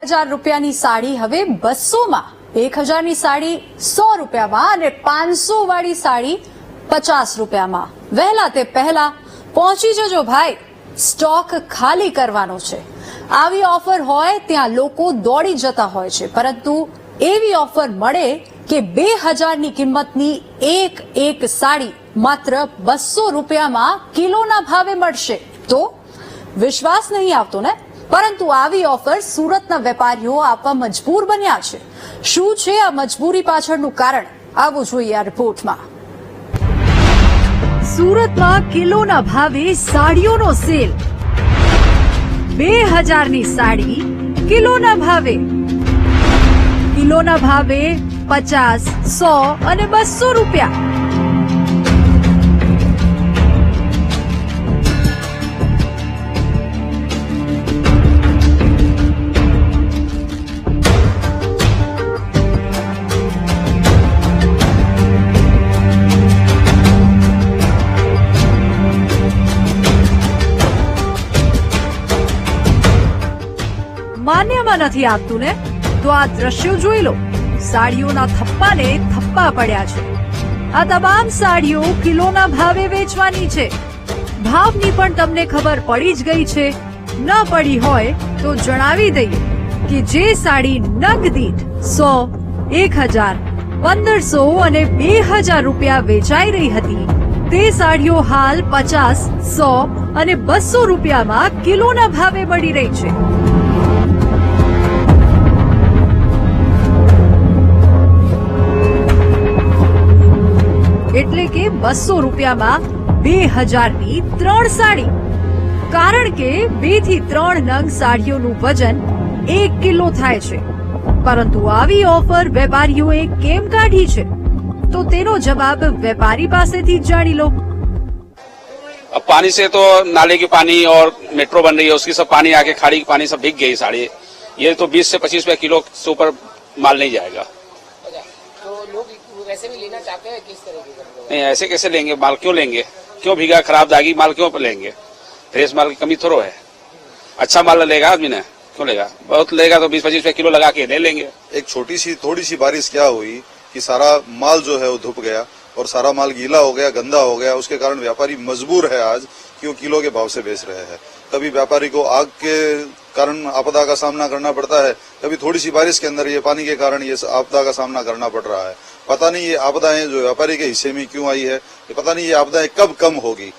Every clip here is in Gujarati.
1000 રૂપિયાની સાડી હવે 200 માં, 1000 ની સાડી 100 રૂપિયામાં અને 500 વાળી સાડી 50 રૂપિયામાં। વહેલા તે પહેલા પહોંચી જજો ભાઈ, સ્ટોક ખાલી કરવાનો છે। આવી ઓફર હોય ત્યાં લોકો દોડી જતા હોય છે, પરંતુ એવી ઓફર મળે કે 2000 ની કિંમતની એક સાડી માત્ર 200 રૂપિયામાં કિલોના ભાવે મળશે તો વિશ્વાસ નહીં આવતો ને? પરંતુ આવી ઓફર સુરતના વેપારીઓ આપવા મજબૂર બન્યા છે। શું છે આ મજબૂરી પાછળનું કારણ? આવું જોઈએ આ રિપોર્ટમાં। સુરતમાં કિલોના ભાવે સાડીઓનો સેલ। 2000 ની સાડી કિલોના ભાવે, કિલોના ભાવે 50, 100 અને 200 રૂપિયા। માન્યમાં નથી આપતું ને? તો આ દ્રશ્યો જોઈ લો। સાડીઓના થપ્પાને થપ્પા પડ્યા છે। આ તમામ સાડીઓ કિલોના ભાવે વેચવાની છે। ભાવની પણ તમને ખબર પડી જ ગઈ છે। ન પડી હોય તો જણાવી દઈએ કે જે સાડી નંગ દીઠ 100, 1000, 1500 અને 2000 રૂપિયા વેચાઈ રહી હતી, તે સાડીઓ હાલ 50, 100 અને 200 રૂપિયામાં કિલોના ભાવે મળી રહી છે। એટલે કે 200 રૂપિયામાં 2000 ની 3 સાડી। કારણ કે 2 થી 3 નંગ સાડીઓનું વજન 1 કિલો થાય છે। પરંતુ આવી ઓફર વેપારીઓએ કેમ કાઢી છે? તો તેનો જવાબ વેપારી પાસેથી જ જાણી લો। अब पानी से तो नाले की पानी और मेट्रो बन रही है, उसकी सब पानी आके खाड़ी की पानी सब भीग गई साड़ी। ये तो 20 से 25 रुपए किलो से ऊपर माल नहीं जाएगा। तो लोग वैसे भी लेना चाहते हैं, किस तरह की? नहीं, ऐसे कैसे लेंगे? माल क्यों लेंगे? क्यों भीगा खराब दागी माल क्यों लेंगे? फ्रेश माल की कमी थोड़ो है। अच्छा माल लेगा आदमी ने, क्यों लेगा? बहुत लेगा तो 20-25 रुपए किलो लगा के ले लेंगे। एक थोड़ी सी बारिश क्या हुई कि सारा माल जो है वो धुप गया और सारा माल गीला हो गया, गंदा हो गया। उसके कारण व्यापारी मजबूर है आज कि वो किलो के भाव से बेच रहे हैं। कभी व्यापारी को आग के कारण आपदा का सामना करना पड़ता है, कभी थोड़ी सी बारिश के अंदर ये पानी के कारण ये आपदा का सामना करना पड़ रहा है। पता नहीं ये आपदाएं जो व्यापारी के हिस्से में क्यों आई है, ये पता नहीं ये आपदाएं कब कम होगी।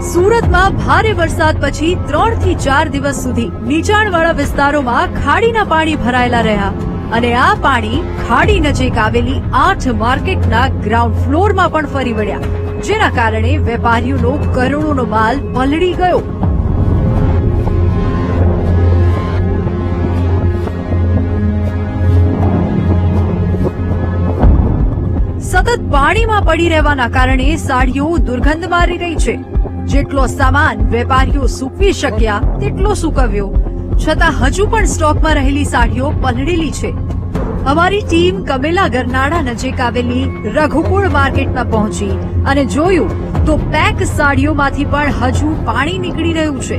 સુરતમાં ભારે વરસાદ પછી 3 થી 4 દિવસ સુધી નીચાણવાળા વિસ્તારોમાં ખાડીના પાણી ભરાયેલા રહ્યા અને આ પાણી ખાડી નજીક આવેલી 8 માર્કેટના ગ્રાઉન્ડ ફ્લોરમાં પણ ફરી વળ્યા, જેના કારણે વેપારીઓનો કરોડોનો માલ પલળી ગયો। સતત પાણીમાં પડી રહેવાના કારણે સાડીઓ દુર્ગંધ મારી રહી છે। જેટલો સામાન વેપારીઓ સૂકવી શક્યા તેટલો સૂકવ્યો, છતાં હજુ પણ સ્ટોકમાં રહેલી સાડીઓ પલળેલી છે। અમારી ટીમ કમેલા ગરનાળા નજીક આવેલી રઘુકુળ માર્કેટમાં પહોંચી અને જોયું તો પેક સાડીઓમાંથી પણ હજુ પાણી નીકળી રહ્યું છે।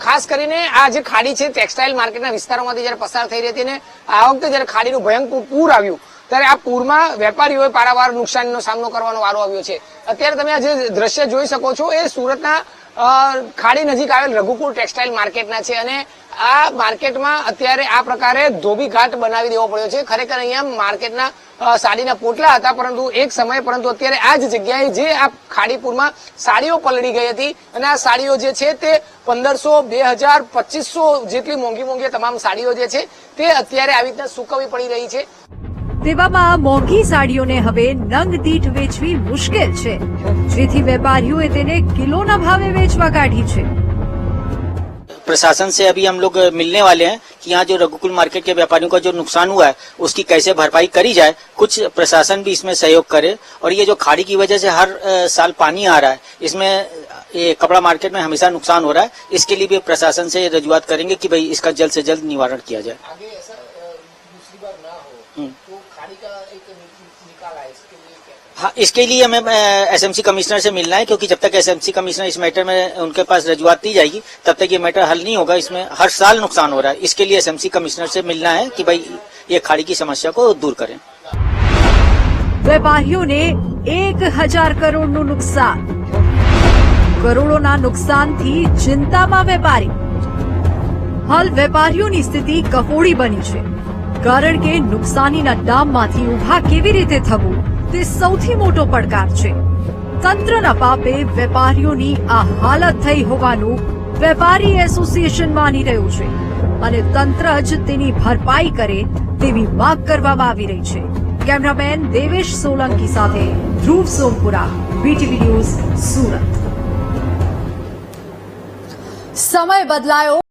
ખાસ કરીને આ જે ખાડી છે ટેક્સટાઇલ માર્કેટના વિસ્તારોમાંથી જયારે પસાર થઈ રહી હતી ને આ વખતે જયારે ખાડીનું ભયંકર પૂર આવ્યું ત્યારે આ પૂરમાં વેપારીઓએ પારાવાર નુકસાનનો સામનો કરવાનો વારો આવ્યો છે। અત્યારે તમે આ જે દ્રશ્ય જોઈ શકો છો એ સુરતના ખાડી નજીક આવેલ રઘુકુળ ટેક્સટાઇલ માર્કેટના છે અને આ માર્કેટમાં અત્યારે આ પ્રકારે ધોબી ઘાટ બનાવી દેવો પડ્યો છે। ખરેખર અહીંયા માર્કેટના સાડીના પોટલા હતા, પરંતુ એક સમય અત્યારે આ જ જગ્યાએ જે આ ખાડીપુરમાં સાડીઓ પલળી ગઈ હતી અને આ સાડીઓ જે છે તે 1500, 2000, 2500 જેટલી મોંઘી તમામ સાડીઓ જે છે તે અત્યારે આવી રીતના સૂકવવી પડી રહી છે। તેવામાં મોંઘી સાડીઓને હવે નંગ દીઠ વેચવી મુશ્કેલ છે, જેથી વેપારીઓએ તેને કિલોના ભાવે વેચવા કાઢી છે। प्रशासन से अभी हम लोग मिलने वाले हैं कि यहाँ जो रघुकुल मार्केट के व्यापारियों का जो नुकसान हुआ है उसकी कैसे भरपाई करी जाए, कुछ प्रशासन भी इसमें सहयोग करे। और ये जो खाड़ी की वजह से हर साल पानी आ रहा है, इसमें ये कपड़ा मार्केट में हमेशा नुकसान हो रहा है। इसके लिए भी प्रशासन से रजूआत करेंगे कि भाई इसका जल्द से जल्द निवारण किया जाए। आगे ऐसा दूसरी बार ना हो तो खाड़ी का एक निकाल आए इसके हाँ, इसके लिए हमें एसएमसी कमिश्नर से मिलना है, क्योंकि जब तक एसएमसी कमिश्नर इस मैटर में उनके पास रजुआत दी जाएगी तब तक ये मैटर हल नहीं होगा। इसमें हर साल नुकसान हो रहा है, इसके लिए एसएमसी कमिश्नर से मिलना है कि भाई ये खाड़ी की समस्या को दूर करें। વેપારીઓને 1000 કરોડનું નુકસાન, કરોડોના નુકસાનથી ચિંતામાં વેપારી। હાલ વેપારીઓની સ્થિતિ કફોડી બની છે, કારણ કે નુકસાનીના ડામમાંથી ઊભા કેવી રીતે થવું તે સૌથી મોટો પડકાર છે। તંત્રના પાપે વેપારીઓની આ હાલત થઈ હોવાનું વેપારી એસોસિએશન માની રહ્યું છે અને તંત્ર જ તેની ભરપાઈ કરે તેવી માંગ કરવામાં આવી રહી છે। કેમેરામેન દેવેશ સોલંકી સાથે ધ્રુવ સોમપુરા, BTV ન્યૂઝ, સુરત। સમય બદલાયો।